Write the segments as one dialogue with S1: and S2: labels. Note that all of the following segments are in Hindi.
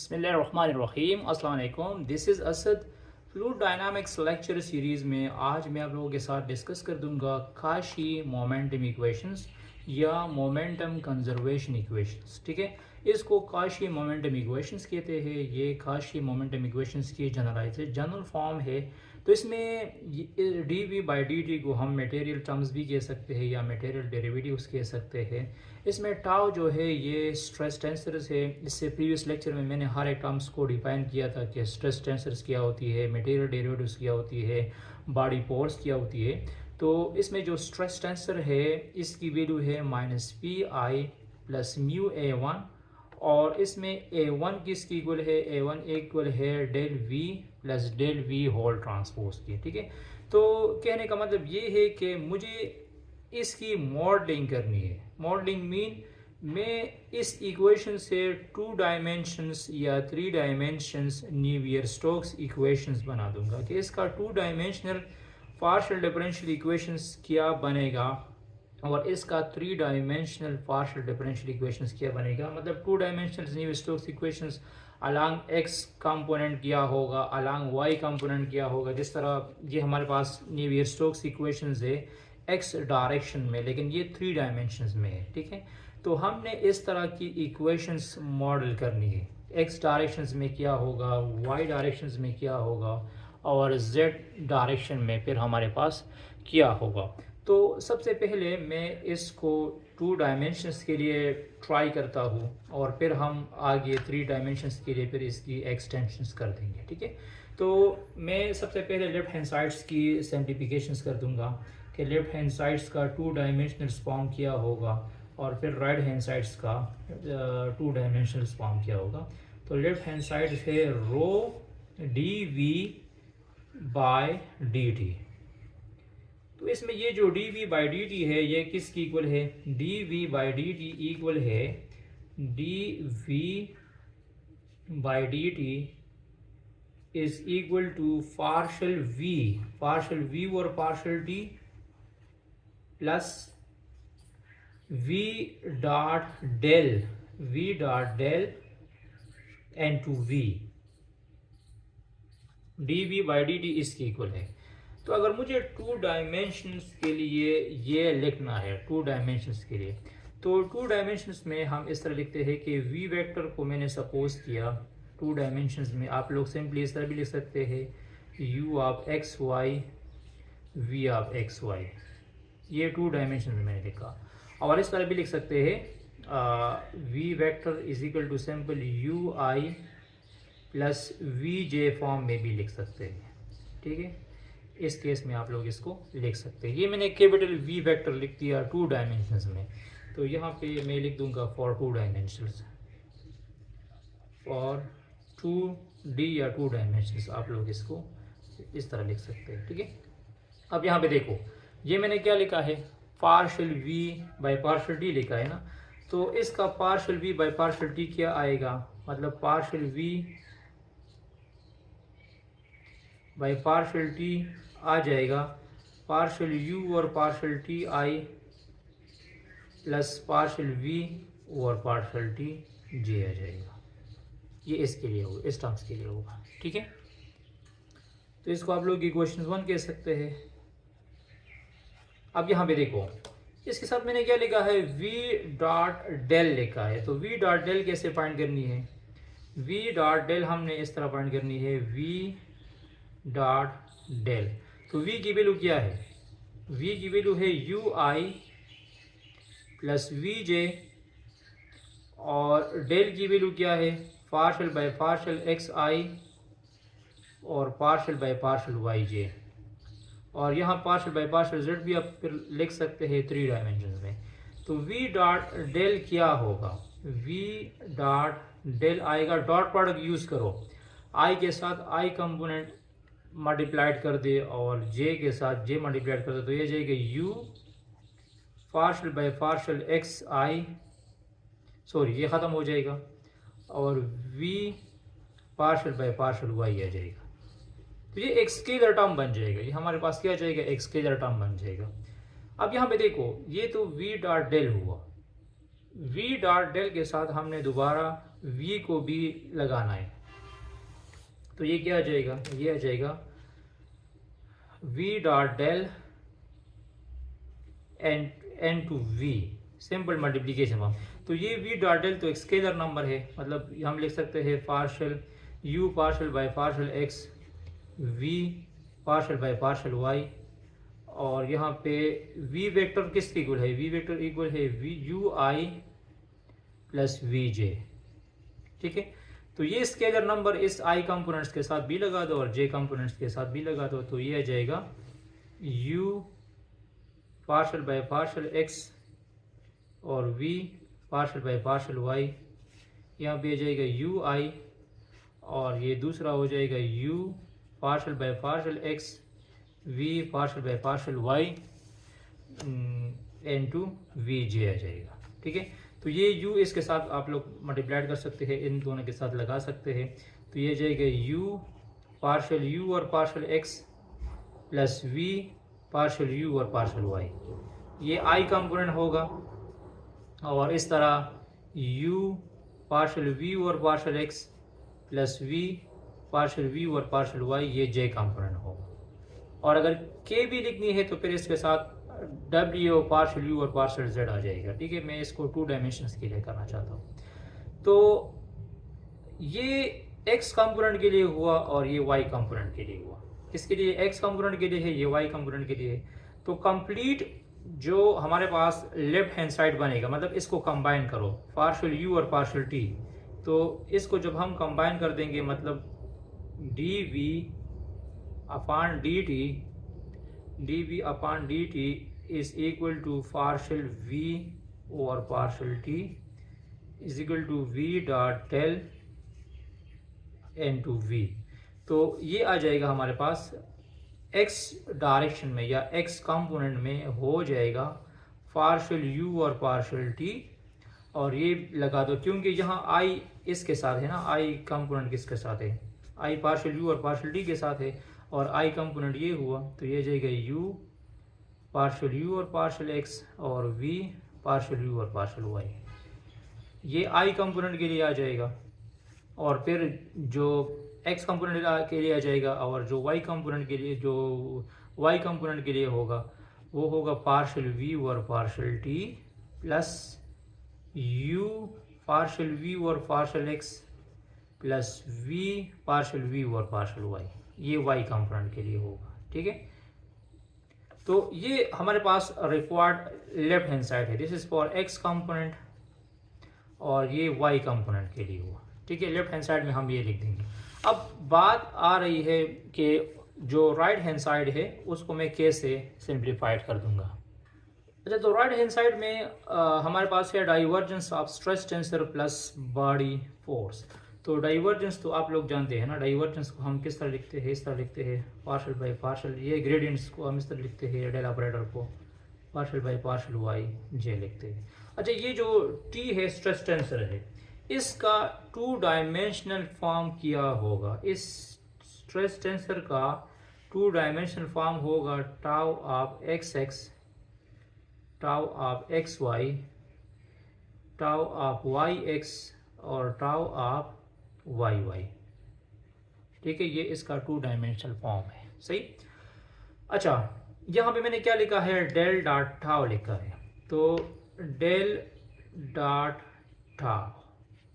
S1: बिस्मिल्लाहिर्रहमानिर्रहीम अस्सलाम वालेकुम। This is Asad. Fluid dynamics lecture series में आज मैं आप लोगों के साथ डिस्कस कर दूंगा काशी मोमेंटम इक्वेशंस या मोमेंटम कंजर्वेशन इक्वेशंस। ठीक है, इसको काशी मोमेंटम इक्वेशंस कहते हैं। ये काशी मोमेंटम इक्वेशंस की जनरल फॉर्म है। तो इसमें D we by D T को हम मटेरियल टर्म्स भी कह सकते हैं या मटेरियल डेरिवेटिव्स कह सकते हैं। इसमें टाउ जो है ये स्ट्रेस टेंसर्स है। इससे प्रीवियस लेक्चर में मैंने हर एक टर्म्स को डिफाइन किया था कि स्ट्रेस टेंसर्स क्या होती है, मटेरियल डेरिवेटिव्स क्या होती है, बॉडी फोर्स क्या होती है। तो इसमें जो स्ट्रेस टेंसर है इसकी वैल्यू है -PI प्लस म्यू A1 और इसमें A1 किसकी इक्वल है, A1 इक्वल है del V plus del V whole transpose की। ठीक है, तो कहने का मतलब ये है कि मुझे इसकी मॉडलिंग करनी है। मॉडलिंग मीन मैं इस इक्वेशन से 2 डायमेंशंस या 3 डायमेंशंस न्यूवियर स्टोक्स इक्वेशंस बना दूंगा कि इसका 2 डायमेंशनल पार्शियल डिफरेंशियल इक्वेशंस क्या बनेगा और इसका 3 डायमेंशनल पार्शियल डिफरेंशियल इक्वेशंस क्या बनेगा। मतलब 2 dimensional Navier Stokes equations along x component क्या होगा, अलॉन्ग वाई कंपोनेंट क्या होगा। जिस तरह ये हमारे पास न्यूवियर स्टोक्स इक्वेशंस है एक्स डायरेक्शन में, लेकिन ये 3 डायमेंशंस में है। ठीक है, तो हमने इस तरह की इक्वेशंस मॉडल करनी है। एक्स डायरेक्शंस में क्या होगा, वाई डायरेक्शंस में क्या होगा और जेड डायरेक्शन में फिर हमारे पास क्या होगा। तो सबसे पहले मैं इसको 2 डायमेंशंस के लिए ट्राई करता हूँ और फिर हम आगे 3 डायमेंशंस के लिए फिर इसकी एक्सटेंशंस कर देंगे। ठीक है, तो मैं सबसे पहले लेफ्ट हैंड साइड्स की सिंप्लीफिकेशंस कर दूंगा कि लेफ्ट हैंड साइड्स का 2 डायमेंशनल फॉर्म क्या होगा और फिर राइट हैंड साइड्स का 2 डायमेंशनल फॉर्म क्या होगा। तो लेफ्ट हैंड साइड है rho d v by d t. तो इसमें ये जो d we by D t है ये किसकी इक्वल है, d we by D t equal है d we by D t is equal to partial we और partial d plus v dot del into v d we by D t इसकी इक्वल है। तो अगर मुझे 2 डायमेंशंस के लिए ये लिखना है, 2 डायमेंशंस के लिए, तो 2 डायमेंशंस में हम इस तरह लिखते हैं कि v वेक्टर को मैंने सपोज किया 2 डायमेंशंस में। आप लोग सिंपली इस तरह भी लिख सकते हैं u of x Y v of x Y. ये 2 डायमेंशन में मैंने लिखा। और इस तरह भी लिख सकते हैं v vector is equal to simple U I plus we J form में भी लिख सकते हैं। ठीक है, इस केस में आप लोग इसको लिख सकते हैं। ये मैंने कैपिटल v वेक्टर लिख दिया 2 डायमेंशंस में। तो यहाँ पे मैं लिख दूंगा फॉर 2 डायमेंशंस, फॉर 2D या 2 डायमेंशंस आप लोग इसको इस तरह लिख सकते हैं। ठीक है, अब यहाँ पे देखो ये मैंने क्या लिखा है, partial v by partial d लिखा है ना। तो इसका partial v by partial d क्या आएगा, मतलब partial v by partial t आ जाएगा पार्शियल u और partial t i plus partial v और पार्शियल t j आ जाएगा। ये इसके लिए होगा, इस टर्म्स के लिए होगा। ठीक है, तो इसको आप लोग इक्वेशन 1 कह सकते हैं। अब यहाँ पे देखो इसके साथ मैंने क्या लिखा है, v डॉट डेल लिखा है। तो v डॉट डेल कैसे फाइंड करनी है, v डॉट डेल हमने इस तरह फाइंड करनी है v डॉट डेल। तो v की वैल्यू क्या है, v की वैल्यू है u आई प्लस वी जे और डेल की वैल्यू क्या है, पार्शियल बाय पार्शियल एक्स आई और partial by partial Y j. और यहाँ पार्शियल बाय पार्शियल जेड भी आप फिर लिख सकते हैं 3 डायमेंशन में। तो v डॉट डेल क्या होगा, v डॉट डेल आएगा, डॉट प्रोडक्ट यूज करो, i के साथ i कंपोनेंट मल्टीप्लाइड कर दे और j के साथ j मल्टीप्लाइड कर दे। तो ये जाएगा u partial by partial x i, sorry ये ख़त्म हो जाएगा, और v partial by partial y आ जाएगा। तो ये एक स्केलर टर्म बन जाएगा, ये हमारे पास क्या जाएगा, एक स्केलर टर्म बन जाएगा। अब यहाँ पे देखो ये तो v डॉट डेल हुआ, v डॉट डेल के साथ हमने दोबारा v को भी लगाना है। तो ये क्या आ जाएगा, ये आ जाएगा v dot del into V, simple multiplication form. तो ये v डॉट डेल तो एक स्केलर नंबर है, मतलब हम लिख सकते हैं partial u partial by partial x v partial by partial y, और यहाँ पे v वेक्टर किसके इक्वल है, v वेक्टर इक्वल है v u i plus we j. ठीक है, तो ये स्केलर नंबर इस i कंपोनेंट्स के साथ भी लगा दो और j कंपोनेंट्स के साथ भी लगा दो, तो ये आ जाएगा u partial by partial x और v partial by partial y, यहाँ पे आ जाएगा u i, और ये दूसरा हो जाएगा u partial by partial x v partial by partial y into v j आ जाएगा। ठीक है, तो ये u इसके साथ आप लोग मल्टीप्लाइड कर सकते हैं, इन दोनों के साथ लगा सकते हैं, तो ये जाएगा u पार्शल u और partial x plus v partial u और पार्शल y, ये i कंपोनेंट होगा, और इस तरह u पार्शल v और partial x plus v partial v और पार्शल y, ये j कंपोनेंट होगा। और अगर k भी लिखनी है तो फिर इसके साथ w पार्शल u और पार्शल z आ जाएगा। ठीक है, मैं इसको 2 डायमेंशंस के लिए करना चाहता हूँ। तो ये x कंपोनेंट के लिए हुआ और ये y कंपोनेंट के लिए हुआ। किसके लिए, x कंपोनेंट के लिए है, ये y कंपोनेंट के लिए है। तो कंप्लीट जो हमारे पास लेफ्ट हैंड साइड बनेगा, मतलब इसको कंबाइन करो पार्शल u और पार्शल t, तो इसको जब हम कंबाइन कर देंगे मतलब dv upon dt is equal to partial v और partial t is equal to v dot del into V. तो ये आ जाएगा हमारे पास x डायरेक्शन में या x कंपोनेंट में हो जाएगा पार्शल u और पार्शल t, और ये लगा दो क्योंकि यहाँ i इसके साथ है ना, i कंपोनेंट किसके साथ है, i पार्शल u और पार्शल t के साथ है, और i कंपोनेंट ये हुआ, तो ये जाएगा u पार्शल u और पार्शल x और v पार्शल u और पार्शल y, ये i कंपोनेंट के लिए आ जाएगा। और फिर जो x कंपोनेंट के लिए आ जाएगा, और जो y कंपोनेंट के लिए, जो y कंपोनेंट के लिए होगा वो होगा पार्शल v और partial t plus u partial v और partial x plus v partial v और पार्शल y, ये y कंपोनेंट के लिए होगा। ठीक है, तो ये हमारे पास रिक्वायर्ड लेफ्ट हैंड साइड है, this is for x component, और ये y कंपोनेंट के लिए हुआ। ठीक है, लेफ्ट हैंड साइड में हम ये लिख देंगे। अब बात आ रही है कि जो राइट हैंड साइड है उसको मैं कैसे सिंप्लीफाइड कर दूंगा। अच्छा, तो राइट हैंड साइड में हमारे पास है divergence of stress tensor plus body force. तो डाइवर्जेंस तो आप लोग जानते हैं ना, डाइवर्जेंस को हम किस तरह लिखते हैं, इस तरह लिखते हैं पार्शल बाय पार्शल, ये ग्रेडियंट्स को हम इस तरह लिखते हैं, डेल ऑपरेटर को पार्शल बाय पार्शल वाई जे लिखते हैं। अच्छा, ये जो टी है स्ट्रेस टेंसर है, इसका 2 डायमेंशनल फॉर्म किया होगा, इस स्ट्रेस टेंसर का 2 डायमेंशनल फॉर्म होगा tau of x x, tau of x Y, tau of Y x और टाउ ऑफ वाई वाई। ठीक है, ये इसका 2 डायमेंशनल फॉर्म है। सही। अच्छा, यहाँ पे मैंने क्या लिखा है, डेल डॉट टाउ लिखा है, तो डेल डॉट टाउ,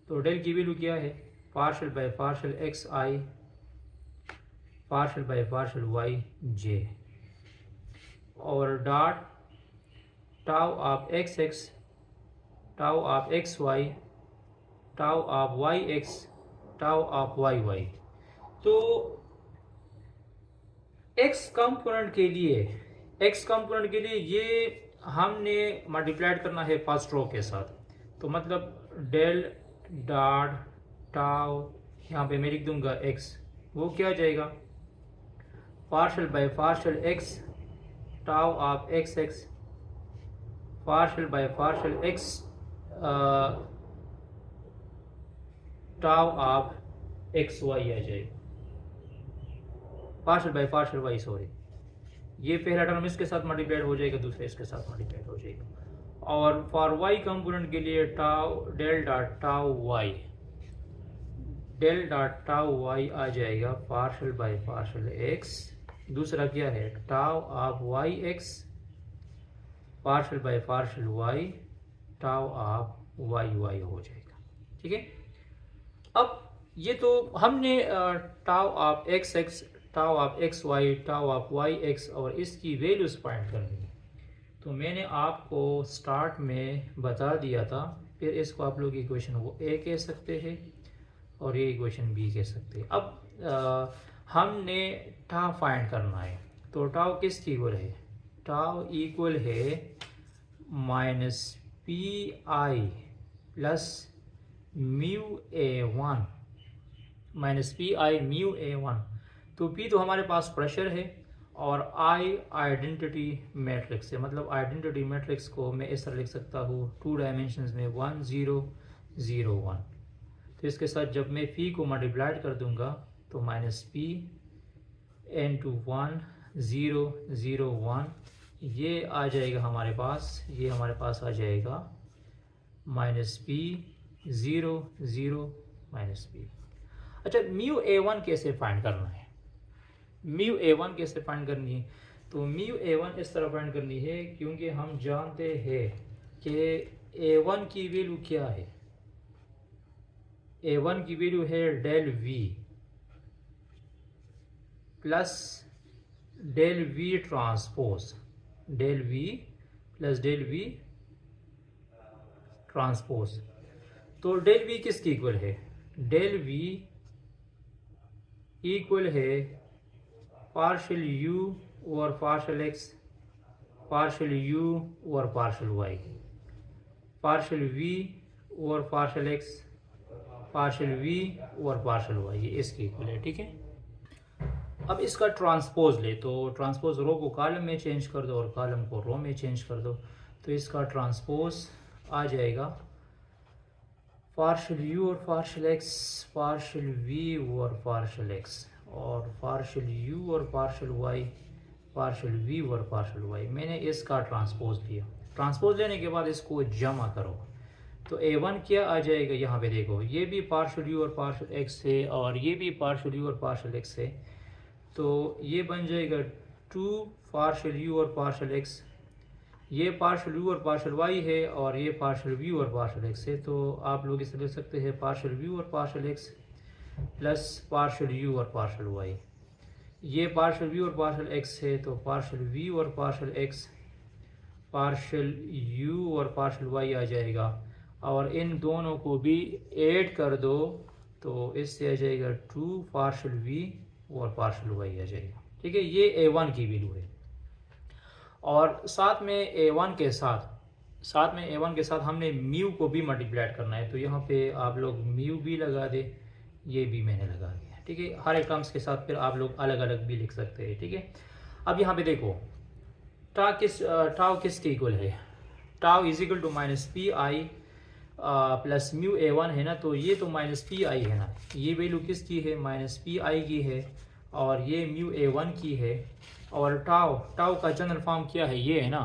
S1: तो डेल की वैल्यू क्या है, partial by partial x i partial by partial y j, और dot tau of x x, tau of x Y, tau of Y x, tau of Y y. तो x कंपोनेंट के लिए ये हमने मल्टीप्लाइड करना है फर्स्ट रो के साथ, तो मतलब डेल डॉट टाउ, यहाँ पे मैं लिख दूंगा x, वो क्या जाएगा partial by partial x tau of x x partial by partial x tau of x y आ जाएगा, partial by partial y, sorry, ये पहला टर्म इसके साथ मल्टीप्लाइड हो जाएगा, दूसरे इसके साथ मल्टीप्लाइड हो जाएगा। और फॉर वाई कंपोनेंट के लिए tau del dot tau y, del dot tau y आ जाएगा पार्शल बाय पार्शल एक्स। दूसरा क्या है, tau of Y x partial by partial Y tau of Y y हो जाएगा। ठीक है, अब ये तो हमने tau of x x, tau of x Y, tau of Y x और इसकी वैल्यूज फाइंड करनी है। तो मैंने आपको स्टार्ट में बता दिया था, फिर इसको आप लोग इक्वेशन वो ए कह सकते हैं और ये इक्वेशन बी कह सकते हैं। अब हमने टाउ फाइंड करना है, तो टाउ किसकी इक्वल है, टाउ इक्वल है minus P I plus mu A one, minus P I mu A one. तो पी तो हमारे पास प्रेशर है और आई आइडेंटिटी मैट्रिक्स है, मतलब आइडेंटिटी मैट्रिक्स को मैं इस तरह लिख सकता हूँ 2 डायमेंशंस में 1 0 0 1। तो इसके साथ जब मैं पी को मल्टीप्लाइड कर दूंगा तो माइनस पी एन टू 1 0 0 1 ये आ जाएगा हमारे पास, ये हमारे पास आ जाएगा माइनस पी 0 0 माइनस पी। अच्छा, म्यू ए वन कैसे फाइंड करना है, म्यू ए वन कैसे फाइंड करनी है, तो म्यू ए वन इस तरह फाइंड करनी है क्योंकि हम जानते हैं कि ए वन की वैल्यू क्या है, ए वन की वैल्यू है del we plus del we transpose, del we plus del we transpose. तो डेल वी किसकी इक्वल है, डेल वी इक्वल है पार्शल यू और पार्शल एक्स, पार्शल यू और पार्शल वाई, पार्शल वी और पार्शल एक्स, पार्शल वी और पार्शल वाई, ये इसकी इक्वल है। ठीक है, अब इसका ट्रांसपोज ले, तो ट्रांसपोज रो को कॉलम में चेंज कर दो और कॉलम को रो में चेंज कर दो, तो इसका ट्रांसपोज आ जाएगा पार्शल यू और पार्शल एक्स, पार्शल वी और पार्शल एक्स, और पार्शल यू और पार्शल वाई, पार्शल वी और पार्शल वाई। मैंने इसका ट्रांसपोज लिया, ट्रांसपोज लेने के बाद इसको जमा करो तो ए वन क्या आ जाएगा, यहाँ पे देखो ये भी पार्शल यू और पार्शल एक्स है और ये भी पार्शल यू और पार्शल एक्स है, तो ये बन जाएगा 2 पार्शल यू और पार्शल एक्स, ये पार्शल यू और पार्शल वाई है और ये पार्शल वी और पार्शल एक्स है। तो आप लोग इसे लिख सकते हैं पार्शल वी और partial x plus partial you और पार्शल वाई। ये पार्शल वी और पार्शल एक्स है तो पार्शल वी और पार्शल एक्स, पार्शल यू और पार्शल वाई आ जाएगा, और इन दोनों को भी ऐड कर दो तो इससे आ जाएगा 2 पार्शल वी और पार्शल वाई आ जाएगा। ठीक है, ये ए वन की वैल्यू है, और साथ में ए वन के साथ हमने म्यू को भी मल्टीप्लाइड करना है, तो यहाँ पे आप लोग म्यू भी लगा दे, ये भी मैंने लगा दिया। ठीक है, हर एक टर्म्स के साथ फिर आप लोग अलग अलग भी लिख सकते हैं। ठीक है, अब यहाँ पे देखो टाउ किसके इक्वल है, tau is equal to minus P I plus mu A one है ना, तो ये तो माइनस पी आई है ना, ये वैल्यू किसकी है, माइनस पी आई की है, और ये म्यू ए वन की है, और टाउ का जनरल फॉर्म क्या है, ये है ना।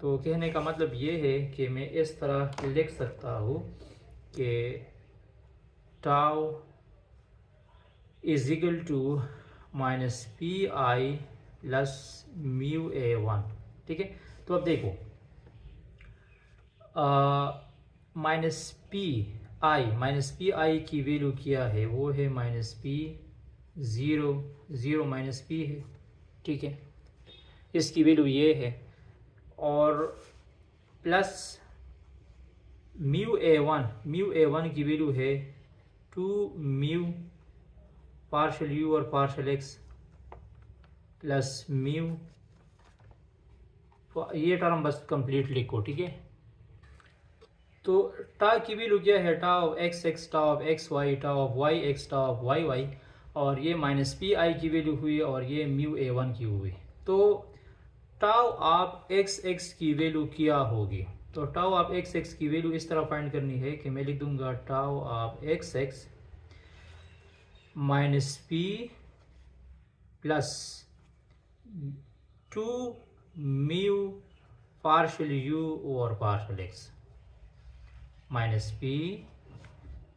S1: तो कहने का मतलब ये है कि मैं इस तरह लिख सकता हूँ कि tau is equal to minus P I plus mu A one. ठीक है, तो अब देखो माइनस पी आई की वैल्यू क्या है, वो है माइनस पी 0 0 माइनस पी है। ठीक है, इसकी वैल्यू ये है, और प्लस म्यू ए वन की वैल्यू है 2 म्यू पार्शल यू और पार्शल एक्स प्लस म्यू, ये टर्म बस कंप्लीट लिखो। ठीक है, तो टाउ की वैल्यू क्या है, tau of x x, tau of x Y, tau of Y x, tau of Y Y, और ये माइनस पी आई की वैल्यू हुई और ये म्यू ए वन की हुई। तो टाउ ऑफ एक्स एक्स की वैल्यू क्या होगी, तो टाउ ऑफ एक्स एक्स की वैल्यू इस तरह फाइंड करनी है कि मैं लिख दूंगा tau of x x minus p plus 2 mu partial you और partial x, minus p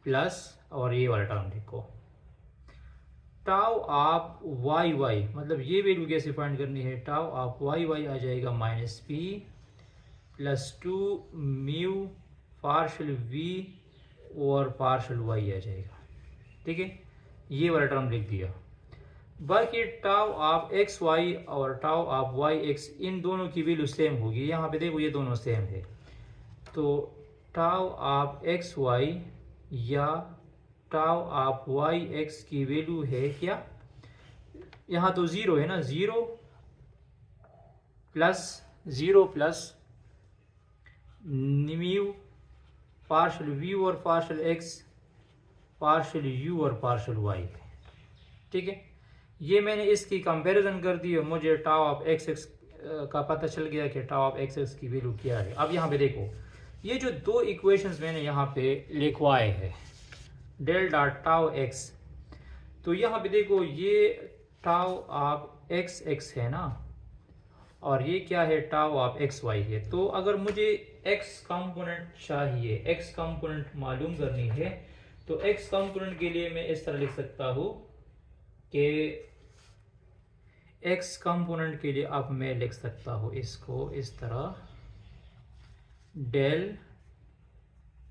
S1: plus और ये वाला टर्म लिखो, टाउ आप वाई वाई, मतलब ये वैल्यू कैसे फाइंड करनी है, टाउ आप वाई वाई आ जाएगा minus p plus 2 mu partial we और पार्शल वाई आ जाएगा। ठीक है, ये वाला टर्म लिख दिया। बाकी टाउ आप एक्स वाई और टाउ आप वाई एक्स, इन दोनों की वैल्यू सेम होगी। यहाँ पे देखो ये दोनों सेम है, तो टाउ आप एक्स वाई या टाउ आप वाई एक्स की वैल्यू है क्या, यहाँ तो ज़ीरो है ना, zero plus mu partial we और पार्शल एक्स पार्शल यू और पार्शल वाई। ठीक है, ये मैंने इसकी कंपैरिजन कर दी और मुझे टाउ ऑफ एक्स एक्स का पता चल गया कि टाउ ऑफ एक्स एक्स की वैल्यू क्या है। अब यहाँ पे देखो, ये जो दो इक्वेशंस मैंने यहाँ पे लिखवाए हैं, डेल डॉट टाउ एक्स, तो यहाँ पे देखो ये टाउ ऑफ एक्स एक्स है ना, और ये क्या है, टाउ ऑफ एक्स वाई है। तो अगर मुझे एक्स कंपोनेंट चाहिए, एक्स कंपोनेंट मालूम करनी है, तो एक्स कंपोनेंट के लिए मैं इस तरह लिख सकता हूँ कि एक्स कंपोनेंट के लिए अब मैं लिख सकता हूँ इसको इस तरह, del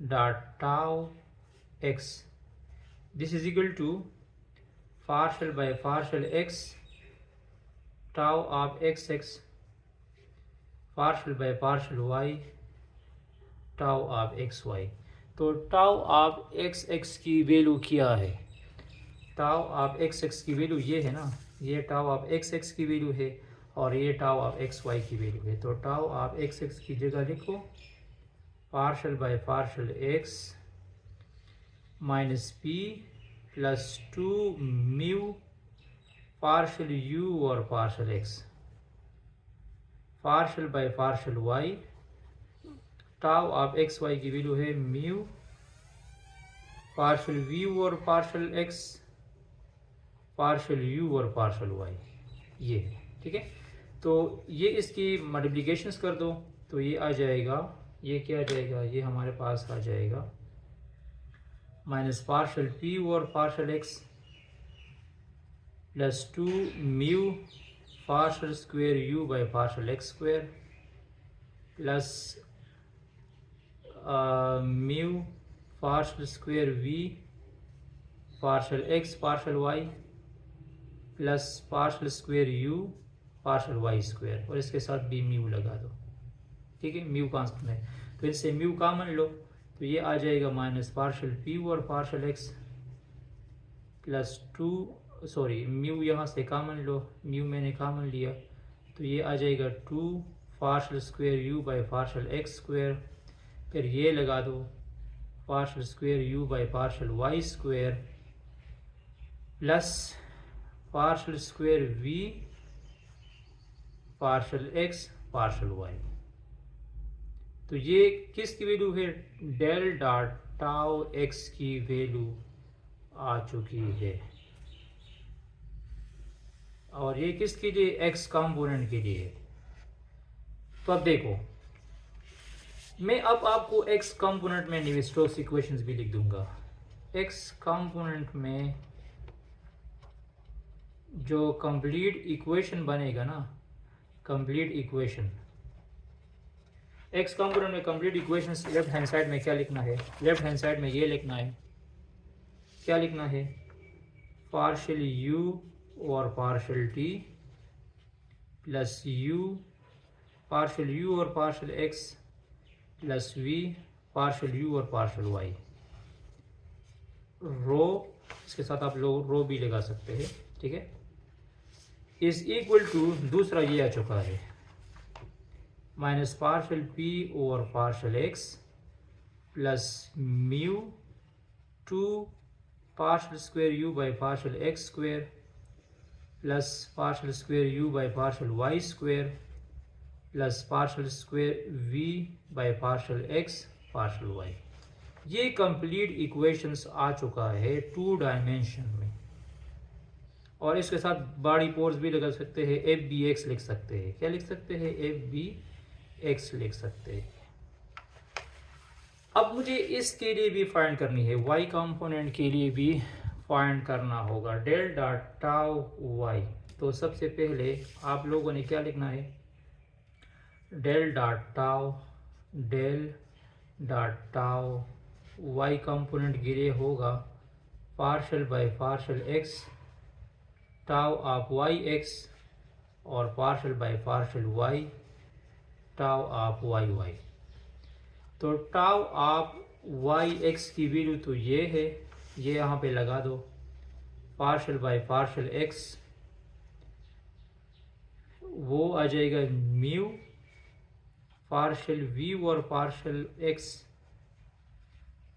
S1: dot tau X this is equal to partial by partial X tau of x x partial by partial Y tau of x Y. तो टाउ ऑफ एक्स एक्स की वैल्यू क्या है, टाउ ऑफ एक्स एक्स की वैल्यू ये है ना, ये टाउ ऑफ एक्स एक्स की वैल्यू है और ये टाउ ऑफ एक्स वाई की वैल्यू है। तो टाउ ऑफ एक्स एक्स की जगह लिखो partial by partial x minus p plus 2 mu partial you और partial x partial by partial Y, tau of x Y की वैल्यू है म्यू पार्शल वी और पार्शल एक्स पार्शल यू और पार्शल वाई, ये है। ठीक है, तो ये इसकी मल्टीप्लिकेशंस कर दो, तो ये आ जाएगा, ये क्या आ जाएगा, ये हमारे पास आ जाएगा माइनस पार्शल पी और partial x plus 2 mu partial square U by partial X square plus mu partial square V partial x partial Y plus partial square U partial Y square, और इसके साथ भी म्यू लगा दो। ठीक है, म्यू कांस्टेंट है तो इससे म्यू कॉमन लो, तो ये आ जाएगा माइनस पार्शल पी और partial x plus 2, sorry mu यहाँ से कॉमन लो, म्यू मैंने कॉमन लिया, तो ये आ जाएगा 2 partial square U by partial X square, फिर ये लगा दो partial square U by partial Y square plus partial square V partial x partial Y. तो ये किसकी वैल्यू है, डेल डॉट टाउ एक्स की वैल्यू आ चुकी है, और ये किसके लिए, एक्स कंपोनेंट के लिए। तो अब देखो, मैं अब आपको एक्स कंपोनेंट में नेवियर-स्टोक्स इक्वेशंस भी लिख दूंगा। एक्स कंपोनेंट में जो कंप्लीट इक्वेशन बनेगा ना, कंप्लीट इक्वेशन, एक्स कंपोनेंट में complete equation left hand side में क्या लिखना है, लेफ्ट हैंड साइड में ये लिखना है, क्या लिखना है, पार्शियल यू और partial t plus u partial u और partial x plus v partial u और पार्शियल वाई, रो, इसके साथ आप लोग रो भी लगा सकते हैं। ठीक है, इज इक्वल टू, दूसरा ये आ चुका है, minus partial P over partial x plus mu 2 partial square U by partial X square plus partial square U by partial Y square plus partial square V by partial X partial Y. ये कंप्लीट इक्वेशंस आ चुका है 2 डायमेंशन में, और इसके साथ बॉडी पोर्स भी लगा सकते हैं, एफ बी एक्स लिख सकते हैं, क्या लिख सकते हैं, एफ बी एक्स लिख सकते हैं। अब मुझे इसके लिए भी फाइंड करनी है, y कंपोनेंट के लिए भी फाइंड करना होगा डेल डॉट टाउ y। तो सबसे पहले आप लोगों ने क्या लिखना है, del dot tau y component के लिए होगा partial by partial x tau of y x और partial by partial y tau of y y। तो टाउ ऑफ वाई एक्स की वैल्यू तो ये है, ये यहाँ पे लगा दो, पार्शल बाय पार्शल एक्स वो आ जाएगा म्यू पार्शल वी और पार्शल एक्स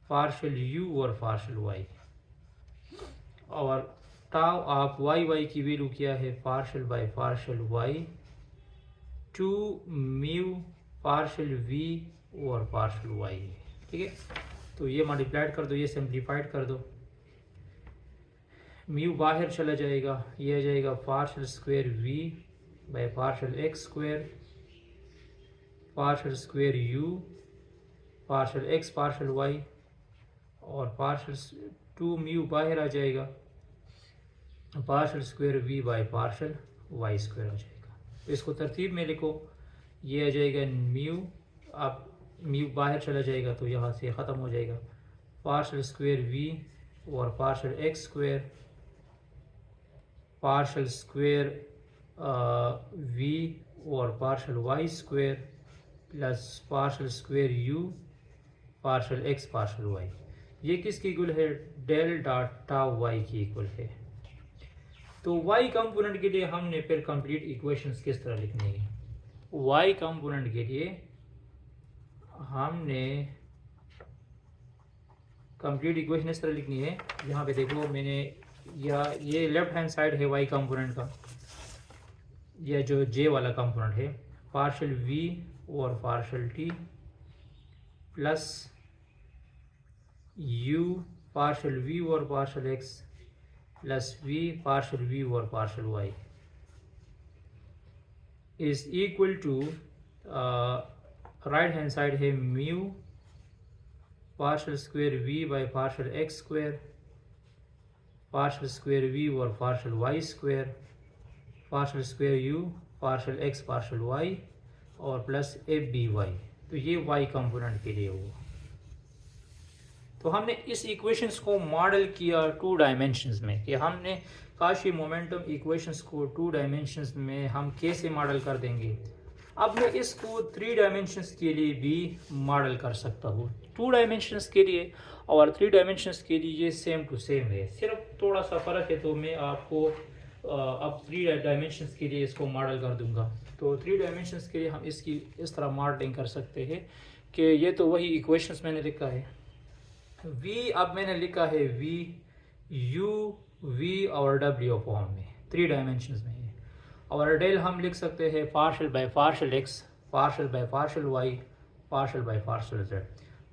S1: पार्शल यू और पार्शल वाई, और टाउ ऑफ वाई वाई की वैल्यू क्या है, partial by partial y two mu partial we और पार्शल वाई। ठीक है, तो ये मल्टीप्लाइड कर दो, ये सिंप्लीफाइड कर दो, म्यू बाहर चला जाएगा, ये आ जाएगा partial square v by partial x square partial square u partial x partial y और पार्शल टू म्यू बाहर आ जाएगा, partial square v by partial y square आ जाएगा। तो इसको तरतीब में लिखो, ये आ जाएगा म्यू, आप म्यू बाहर चला जाएगा तो यहाँ से ख़त्म हो जाएगा, पार्शल स्क्वायर वी और partial x square partial square v और partial y square plus partial square u partial x partial Y. ये किसकी इक्वल है, डेल डॉट टाउ वाई की इक्वल है। तो वाई कंपोनेंट के लिए हमने फिर कंप्लीट इक्वेशंस किस तरह लिखनी है, वाई कंपोनेंट के लिए हमने कंप्लीट इक्वेशन इस तरह लिखनी है, यहाँ पे देखो मैंने या ये लेफ्ट हैंड साइड है वाई कंपोनेंट का, यह जो जे वाला कंपोनेंट है, पार्शल वी और partial t plus u partial we और partial x plus v partial we और partial y is equal to right hand side है mu partial square v by partial x square partial square v और partial y square partial square u partial x partial y और प्लस एफ बी वाई। तो ये वाई कंपोनेंट के लिए हुआ। तो हमने इस इक्वेशंस को मॉडल किया टू डायमेंशंस में, कि हमने काशी मोमेंटम इक्वेशंस को टू डायमेंशंस में हम कैसे मॉडल कर देंगे। अब मैं इसको थ्री डायमेंशंस के लिए भी मॉडल कर सकता हूँ, टू डायमेंशंस के लिए और थ्री डायमेंशंस के लिए ये सेम टू सेम है, सिर्फ थोड़ा सा फ़र्क है। तो मैं आपको अब थ्री डायमेंशंस के लिए इसको मॉडल कर दूंगा। तो थ्री डायमेंशंस के लिए हम इसकी इस तरह मॉडलिंग कर सकते हैं कि ये तो वही इक्वेशंस मैंने लिखा है, v अब मैंने लिखा है v u v और w फॉर्म में थ्री डायमेंशंस में है, और डेल हम लिख सकते हैं partial by partial x partial by partial y partial by partial z।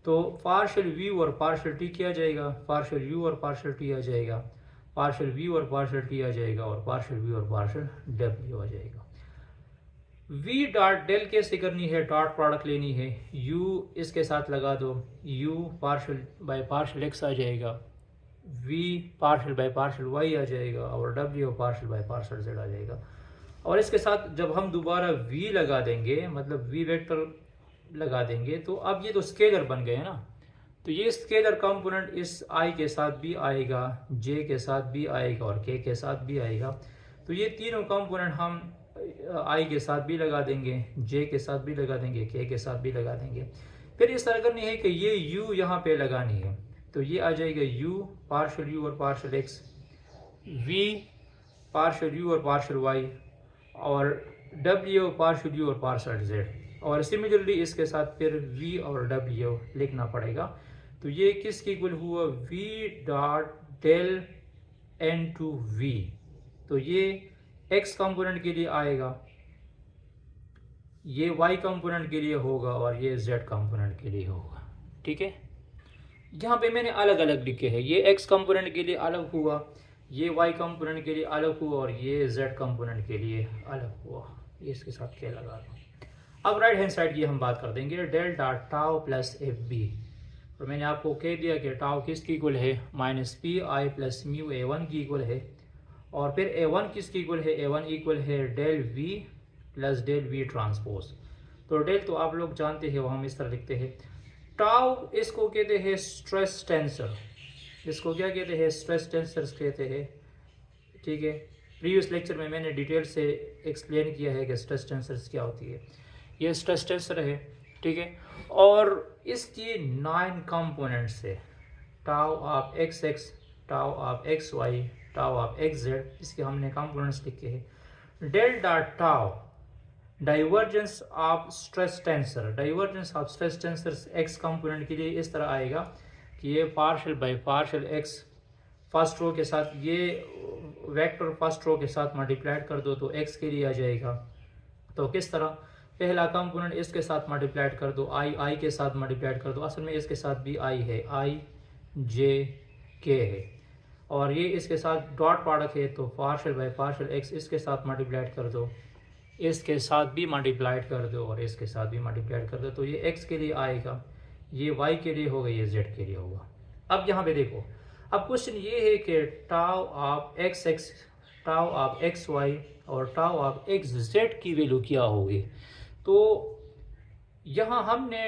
S1: तो पार्शल v और पार्शल t किया जाएगा, पार्शल u और पार्शल t आ जाएगा, पार्शल v और पार्शल t आ जाएगा और पार्शल v और पार्शल w आ जाएगा। v डॉट डेल कैसे करनी है, डॉट प्रोडक्ट लेनी है, u इसके साथ लगा दो, u partial by partial x आ जाएगा, v partial by partial y आ जाएगा और w partial by partial z आ जाएगा। और इसके साथ जब हम दोबारा v लगा देंगे, मतलब v वेक्टर लगा देंगे, तो अब ये तो स्केलर बन गए ना, तो ये स्केलर कंपोनेंट इस i के साथ भी आएगा, j के साथ भी आएगा और k के साथ भी आएगा। तो ये तीनों कंपोनेंट हम i के साथ भी लगा देंगे, j के साथ भी लगा देंगे, k के साथ भी लगा देंगे। फिर इस तरह करनी है कि ये u यहाँ पे लगानी है, तो ये आ जाएगा u पार्शल u और partial x, v partial u और पार्शल y और w पार्शल u और पार्शल z, और सिमिलरली इसके साथ फिर v और w लिखना पड़ेगा। तो ये किसकी इक्वल हुआ, v dot del n two v। तो ये x कंपोनेंट के लिए आएगा, ये y कंपोनेंट के लिए होगा और ये z कंपोनेंट के लिए होगा। ठीक है, यहाँ पे मैंने अलग अलग लिखे हैं, ये x कंपोनेंट के लिए अलग हुआ, ये y कंपोनेंट के लिए अलग हुआ और ये z कंपोनेंट के लिए अलग हुआ। ये इसके साथ क्या लगा दो। अब राइट हैंड साइड की हम बात कर देंगे, del dot tau plus f b. और मैंने आपको कह दिया कि टाउ किसकी इक्वल है minus P I plus mu A one की इक्वल है। और फिर ए वन किसकी इक्वल है, ए वन इक्वल है del we plus del we transpose. तो डेल तो आप लोग जानते हैं, वो हम इस तरह लिखते हैं। टाउ इसको कहते हैं स्ट्रेस टेंसर, इसको क्या कहते हैं, स्ट्रेस टेंसर्स कहते हैं। ठीक है, प्रीवियस लेक्चर में मैंने डिटेल से एक्सप्लेन किया है कि स्ट्रेस टेंसर्स क्या होती है। ये स्ट्रेस टेंसर है, ठीक है, और इसकी 9 कंपोनेंट्स है। Tau of x x, tau of x Y, tau of x z, इसके हमने कंपोनेंट्स लिखे हैं। Del dot tau divergence of stress tensor, divergence of stress tensor x component के लिए इस तरह आएगा कि ये partial by partial x first row के साथ, ये वेक्टर फर्स्ट रो के साथ मल्टीप्लाइड कर दो तो एक्स के लिए आ जाएगा। तो किस तरह, पहला कंपोनेंट इसके साथ मल्टीप्लाइड कर दो, आई के साथ मल्टीप्लाइड कर दो, असल में इसके साथ भी आई है, आई जे के है, और ये इसके साथ डॉट प्रोडक्ट है तो पार्शियल बाय पार्शियल एक्स इसके साथ मल्टीप्लाइड कर दो, इसके साथ भी मल्टीप्लाइड कर दो और इसके साथ भी मल्टीप्लाइड कर दो, तो ये एक्स के लिए आएगा, ये वाई के लिए होगा, ये जेड के लिए होगा। अब यहाँ पे देखो, अब क्वेश्चन ये है कि tau of x x, tau of x y और टाउ ऑफ एक्स जेड की वैल्यू क्या होगी। तो यहाँ हमने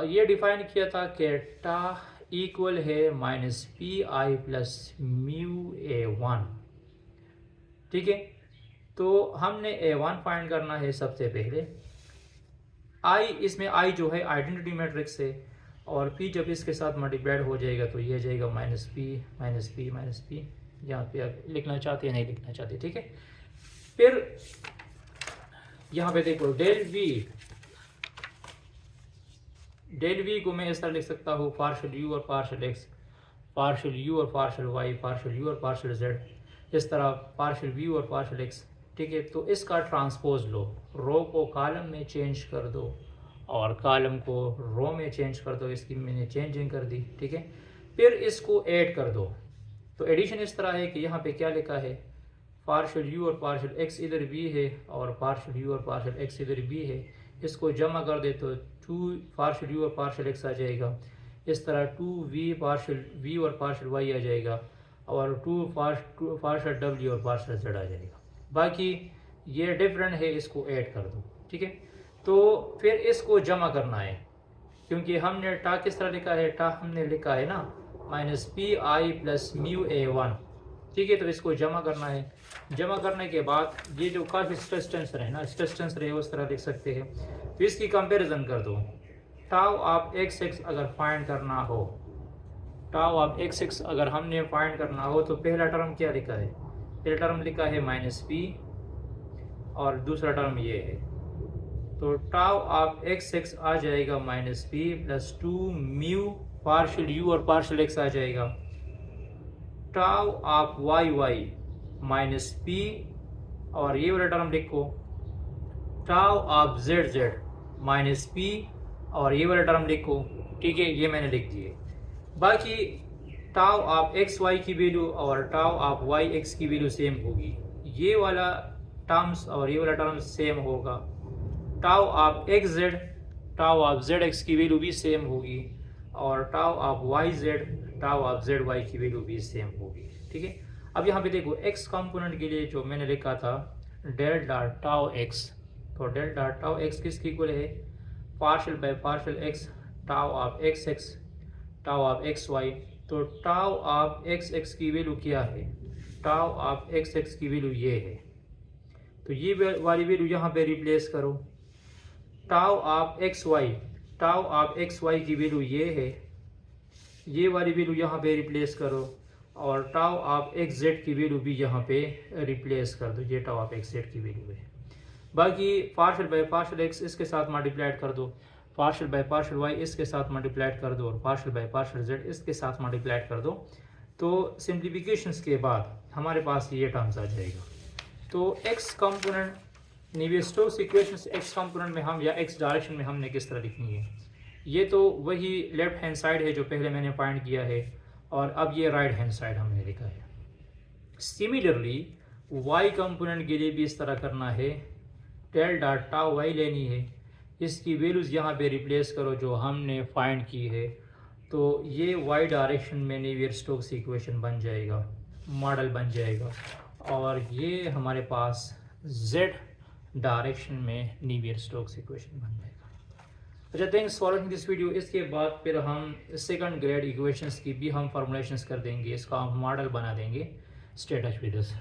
S1: ये डिफाइन किया था कि टा इक्वल है minus P I plus mu A one. ठीक है, तो हमने ए वन फाइंड करना है सबसे पहले। आई, इसमें आई जो है आइडेंटिटी मैट्रिक्स है, और पी जब इसके साथ मल्टीप्लाइड हो जाएगा तो ये जाएगा minus P minus P minus P. यहाँ पे आप लिखना चाहते हैं, नहीं लिखना चाहते, ठीक है। फिर यहाँ पे देखो डेल वी को मैं इस तरह लिख सकता हूँ, पार्शियल यू और पार्शियल एक्स, पार्शियल यू और पार्शियल वाई, पार्शियल यू और पार्शियल जेड, इस तरह पार्शियल वी और पार्शियल एक्स। ठीक है, तो इसका ट्रांसपोज लो, रो को कॉलम में चेंज कर दो और कॉलम को रो में चेंज कर दो, इसकी मैंने चेंजिंग कर दी। ठीक है, फिर इसको ऐड कर दो। तो एडिशन इस तरह है कि यहाँ पे क्या लिखा है, पार्शियल यू और पार्शियल एक्स इधर भी है और पार्शियल यू और पार्शियल एक्स इधर भी है, इसको जमा कर दे तो 2 पार्शियल यू और पार्शियल एक्स आ जाएगा। इस तरह 2v पार्शियल वी और पार्शियल वाई आ जाएगा, और 2 पार्शियल डब्ल्यू और पार्शियल जेड आ जाएगा। बाकी ये डिफरेंट है, इसको ऐड कर दो। ठीक है, तो फिर इसको जमा करना है, क्योंकि हमने टा किस तरह लिखा है, टा हमने लिखा है ना minus P I plus mu A one. ठीक है, तो इसको जमा करना है। जमा करने के बाद ये जो काफ़ी स्ट्रेस टेंसर है ना, स्ट्रेस टेंसर है उस तरह लिख सकते हैं। तो इसकी कंपैरिजन कर दो। टाउ ऑफ एक्स एक्स अगर फाइंड करना हो, टाउ ऑफ एक्स एक्स अगर हमने फाइंड करना हो तो पहला टर्म क्या लिखा है, पहला टर्म लिखा है माइनस पी और दूसरा टर्म ये है, तो टाउ ऑफ एक्स एक्स आ जाएगा minus p plus 2 mu partial u और पार्शियल एक्स आ जाएगा। Tau of Y y minus p, और ये वाला टर्म लिखो, tau of z z minus p, और ये वाला टर्म लिखो। ठीक है, ये मैंने लिख दिए। बाकी टाउ ऑफ एक्स वाई की वैल्यू और टाउ ऑफ वाई एक्स की वैल्यू सेम होगी, ये वाला टर्म्स और ये वाला टर्म सेम होगा। Tau of x z, tau of z x की वैल्यू भी सेम होगी, और tau of y z, tau of z y की वैल्यू भी सेम होगी। ठीक है, अब यहाँ पे देखो एक्स कंपोनेंट के लिए जो मैंने लिखा था डेल डॉट टाउ एक्स, तो डेल डॉट टाउ एक्स किसकी इक्वल है, partial by partial x, tau of x x, tau of x Y. तो टाउ ऑफ एक्स एक्स की वैल्यू क्या है, टाउ ऑफ एक्स एक्स की वैल्यू ये है, तो ये वाली वैल्यू यहाँ पे रिप्लेस करो। Tau of x Y, tau of x Y की वैल्यू ये है, ये वाली वैल्यू यहाँ पे रिप्लेस करो, और टाउ ऑफ एक्स जेड की वैल्यू भी यहाँ पे रिप्लेस कर दो, ये टाउ ऑफ एक्स जेड की वैल्यू है। बाकी पार्शियल बाय पार्शियल एक्स इसके साथ मल्टीप्लाइड कर दो, पार्शियल बाय पार्शियल वाई इसके साथ मल्टीप्लाइड कर दो, और पार्शियल बाय पार्शियल जेड इसके साथ मल्टीप्लाइड कर दो। तो सिंप्लीफिकेशंस के बाद हमारे पास ये टर्म्स आ जाएगा। तो x component Navier-Stokes equations x component में हम या एक्स डायरेक्शन में हमने किस तरह लिखनी है, ये तो वही लेफ्ट हैंड साइड है जो पहले मैंने फाइंड किया है, और अब ये राइट हैंड साइड हमने लिखा है। सिमिलरली वाई कंपोनेंट के लिए भी इस तरह करना है, डेल डॉट टाउ वाई लेनी है, इसकी वैल्यूज़ यहाँ पे रिप्लेस करो जो हमने फाइंड की है, तो ये वाई डायरेक्शन में नेवियर स्टोक्स इक्वेशन बन जाएगा, मॉडल बन जाएगा, और ये हमारे पास जेड डायरेक्शन में नेवियर स्टोक्स इक्वेशन बन जाएगा। अच्छा, thanks for watching this video. इसके बाद फिर हम सेकंड ग्रेड इक्वेशंस की भी हम फॉर्मुलेशंस कर देंगे, इसका हम मॉडल बना देंगे। Stay touch with us.